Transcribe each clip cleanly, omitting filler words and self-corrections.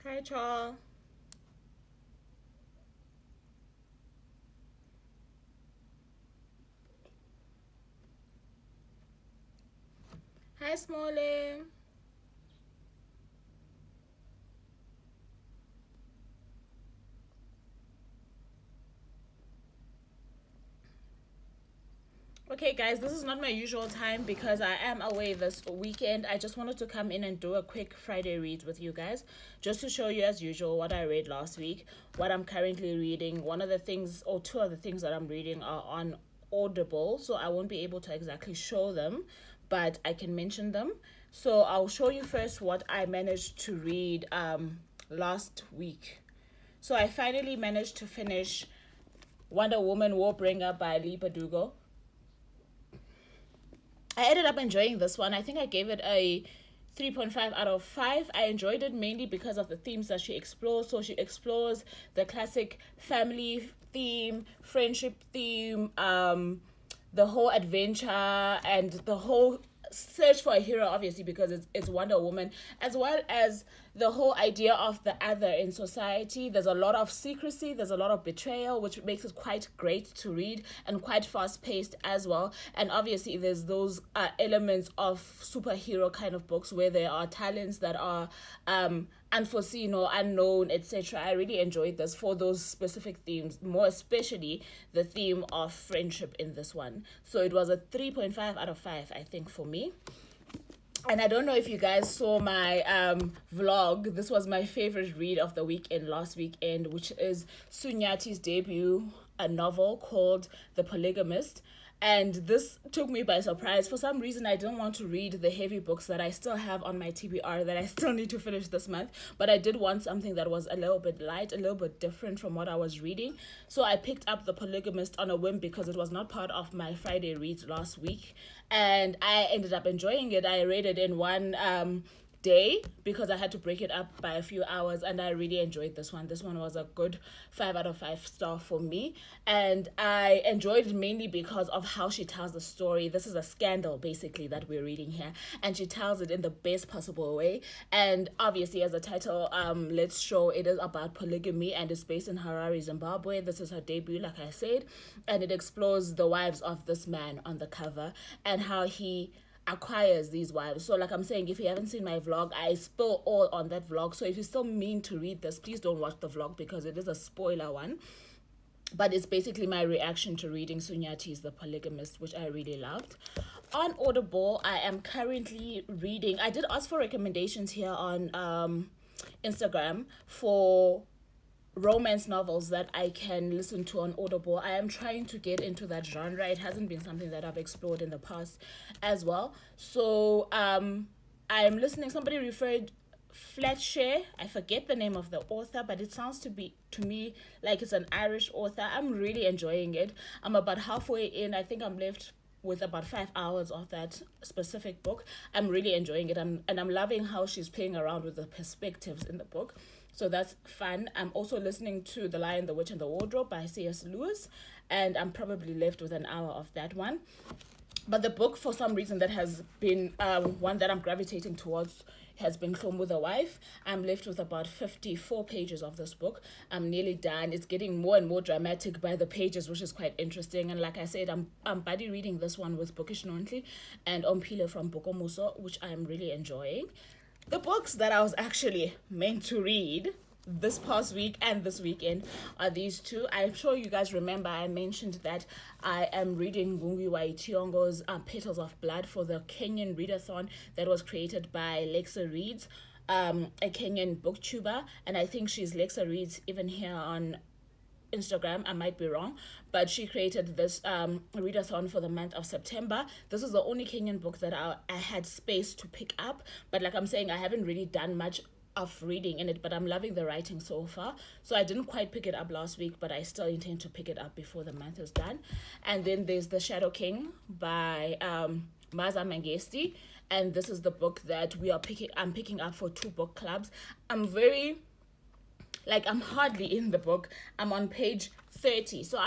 Hi, Charles. Hi, Smalley. Okay, guys, this is not my usual time because I am away this weekend. I just wanted to come in and do a quick Friday read with you guys, just to show you, as usual, what I read last week, what I'm currently reading. One of the things, or two of the things that I'm reading, are on Audible, so I won't be able to exactly show them, but I can mention them. So I'll show you first what I managed to read last week. So I finally managed to finish Wonder Woman Warbringer by Lee Bardugo. I ended up enjoying this one. I think I gave it a 3.5 out of 5. I enjoyed it mainly because of the themes that she explores. So she explores the classic family theme, friendship theme, the whole adventure, and the whole search for a hero, obviously, because it's Wonder Woman, as well as the whole idea of the other in society. There's a lot of secrecy, there's a lot of betrayal, which makes it quite great to read and quite fast paced as well. And obviously, there's those elements of superhero kind of books where there are talents that are unforeseen or unknown, etc. I really enjoyed this for those specific themes, more especially the theme of friendship in this one. So it was a 3.5 out of 5, I think, for me. And I don't know if you guys saw my vlog. This was my favorite read of the weekend last weekend, which is Sunyati's debut, a novel called The Polygamist. And this took me by surprise. For some reason, I didn't want to read the heavy books that I still have on my TBR that I still need to finish this month. But I did want something that was a little bit light, a little bit different from what I was reading. So I picked up The Polygamist on a whim because it was not part of my Friday reads last week. And I ended up enjoying it. I read it in one day because I had to break it up by a few hours, and I really enjoyed this one. This one was a good 5 out of 5 star for me, and I enjoyed it mainly because of how she tells the story. This is a scandal basically that we're reading here, and she tells it in the best possible way. And obviously, as the title let's show, it is about polygamy and it's based in Harare, Zimbabwe. This is her debut, like I said, and it explores the wives of this man on the cover and how he acquires these wives. So like I'm saying, if you haven't seen my vlog, I spill all on that vlog. So if you still mean to read this, please don't watch the vlog because it is a spoiler one. But it's basically my reaction to reading Sunyati's The Polygamist, which I really loved. On Audible, I am currently reading, I did ask for recommendations here on Instagram for romance novels that I can listen to on Audible. I am trying to get into that genre. It hasn't been something that I've explored in the past as well. So I'm listening. Somebody referred Fletcher. I forget the name of the author, but it sounds to me like it's an Irish author. I'm really enjoying it. I'm about halfway in. I think I'm left with about 5 hours of that specific book. I'm really enjoying it. And I'm loving how she's playing around with the perspectives in the book. So that's fun. I'm also listening to The Lion, the Witch, and the Wardrobe by C.S. Lewis, and I'm probably left with an hour of that one. But the book, for some reason, that has been one that I'm gravitating towards has been Home with a Wife. I'm left with about 54 pages of this book. I'm nearly done. It's getting more and more dramatic by the pages, which is quite interesting. And like I said, I'm buddy reading this one with Bookish Nontli and Ompile from Bokomuso, which I'm really enjoying. The books that I was actually meant to read this past week and this weekend are these two. I'm sure you guys remember I mentioned that I am reading Ngungi Waitiongo's Petals of Blood for the Kenyan Readathon that was created by Lexa Reads, a Kenyan booktuber, and I think she's Lexa Reads even here on Instagram. I might be wrong, but she created this readathon for the month of September. This is the only Kenyan book that I had space to pick up, but like I'm saying, I haven't really done much of reading in it, but I'm loving the writing so far. So I didn't quite pick it up last week, but I still intend to pick it up before the month is done. And then there's The Shadow King by Maza Mangesti, and this is the book that I'm picking up for two book clubs. I'm hardly in the book. I'm on page 30. So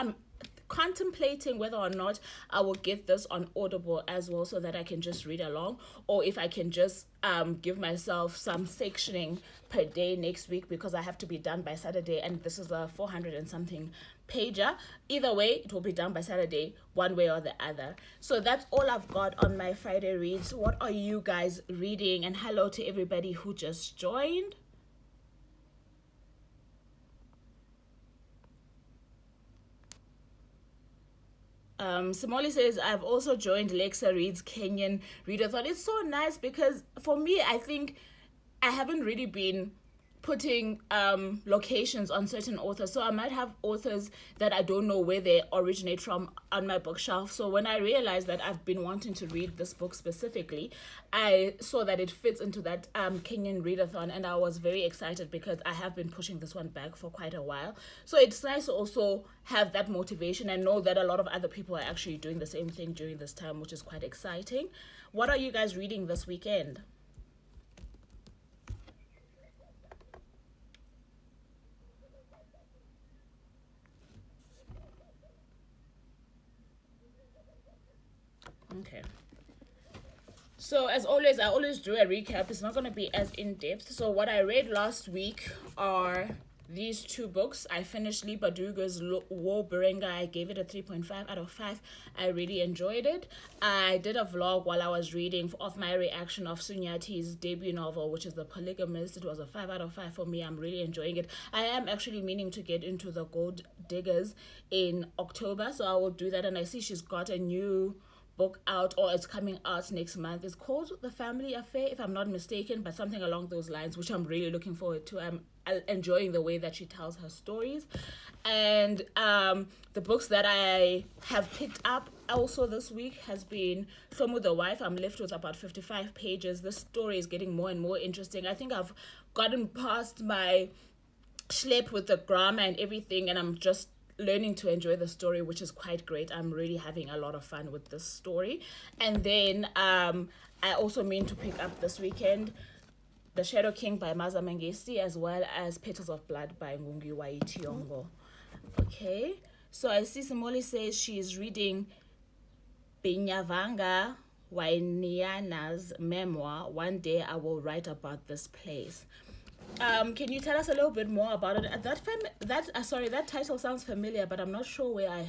contemplating whether or not I will get this on Audible as well, so that I can just read along, or if I can just give myself some sectioning per day next week, because I have to be done by Saturday, and this is a 400 and something pager. Either way, it will be done by Saturday, one way or the other. So that's all I've got on my Friday reads. What are you guys reading? And hello to everybody who just joined. Simoli says, I've also joined Lexa Reads Kenyan Readathon. It's so nice because for me, I think I haven't really been putting locations on certain authors, so I might have authors that I don't know where they originate from on my bookshelf. So when I realized that I've been wanting to read this book specifically, I saw that it fits into that Kenyan Readathon, and I was very excited because I have been pushing this one back for quite a while. So it's nice to also have that motivation and know that a lot of other people are actually doing the same thing during this time, which is quite exciting. What are you guys reading this weekend? Okay. So as always, I always do a recap. It's not going to be as in-depth. So what I read last week are these two books. I finished Lee Baduga's War Berenga. I gave it a 3.5 out of 5. I really enjoyed it. I did a vlog while I was reading of my reaction of Sunyati's debut novel, which is The Polygamist. It was a 5 out of 5 for me. I'm really enjoying it. I am actually meaning to get into The Gold Diggers in October, so I will do that. And I see she's got a new book out, or it's coming out next month. It's called The Family Affair, if I'm not mistaken, but something along those lines, which I'm really looking forward to. I'm enjoying the way that she tells her stories. And the books that I have picked up also this week has been From the Wife. I'm left with about 55 pages. This story is getting more and more interesting. I think I've gotten past my schlep with the grammar and everything, and I'm just learning to enjoy the story, which is quite great. I'm really having a lot of fun with this story. And then I also mean to pick up this weekend The Shadow King by Maza Mangesti, as well as Petals of Blood by Ngungi Waitiong'o. Okay, so I see Simoli says she's reading Binyavanga Wainiana's memoir, One Day I Will Write About This Place. Can you tell us a little bit more about it? That title sounds familiar, but I'm not sure where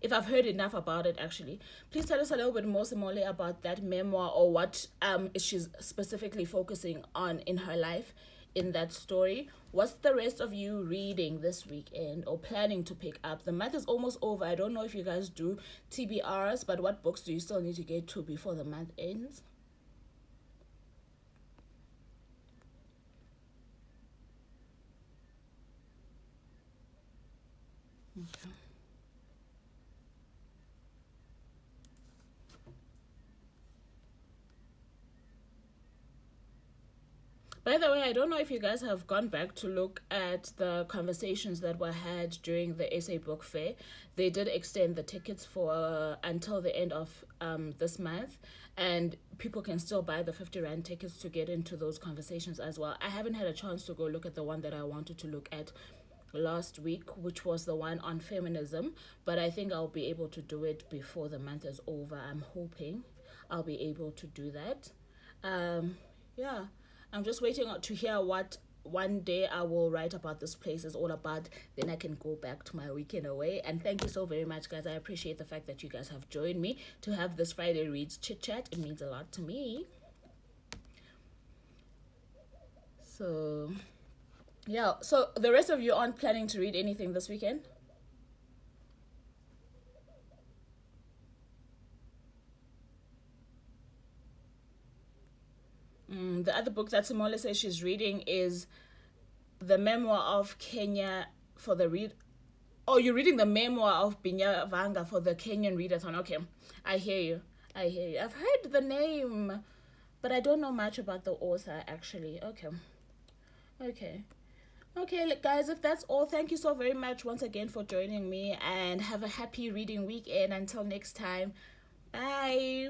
if I've heard enough about it actually. Please tell us a little bit more, Simole, about that memoir, or what she's specifically focusing on in her life in that story. What's the rest of you reading this weekend or planning to pick up? The month is almost over. I don't know if you guys do TBRs, but what books do you still need to get to before the month ends? Okay. By the way, I don't know if you guys have gone back to look at the conversations that were had during the SA Book Fair. They did extend the tickets for until the end of this month, and people can still buy the 50 Rand tickets to get into those conversations as well. I haven't had a chance to go look at the one that I wanted to look at last week, which was the one on feminism, but I think I'll be able to do it before the month is over. I'm hoping I'll be able to do that. Yeah, I'm just waiting to hear what One Day I Will Write About This Place is all about. Then I can go back to my weekend away. And thank you so very much, guys. I appreciate the fact that you guys have joined me to have this Friday Reads chit chat. It means a lot to me. So yeah, so the rest of you aren't planning to read anything this weekend? The other book that Simole says she's reading is the memoir of Kenya for the read. Oh, you're reading the memoir of Binyavanga for the Kenyan Readathon. Okay, I hear you. I hear you. I've heard the name, but I don't know much about the author actually. Okay. Okay, guys, if that's all, thank you so very much once again for joining me, and have a happy reading weekend. Until next time, bye.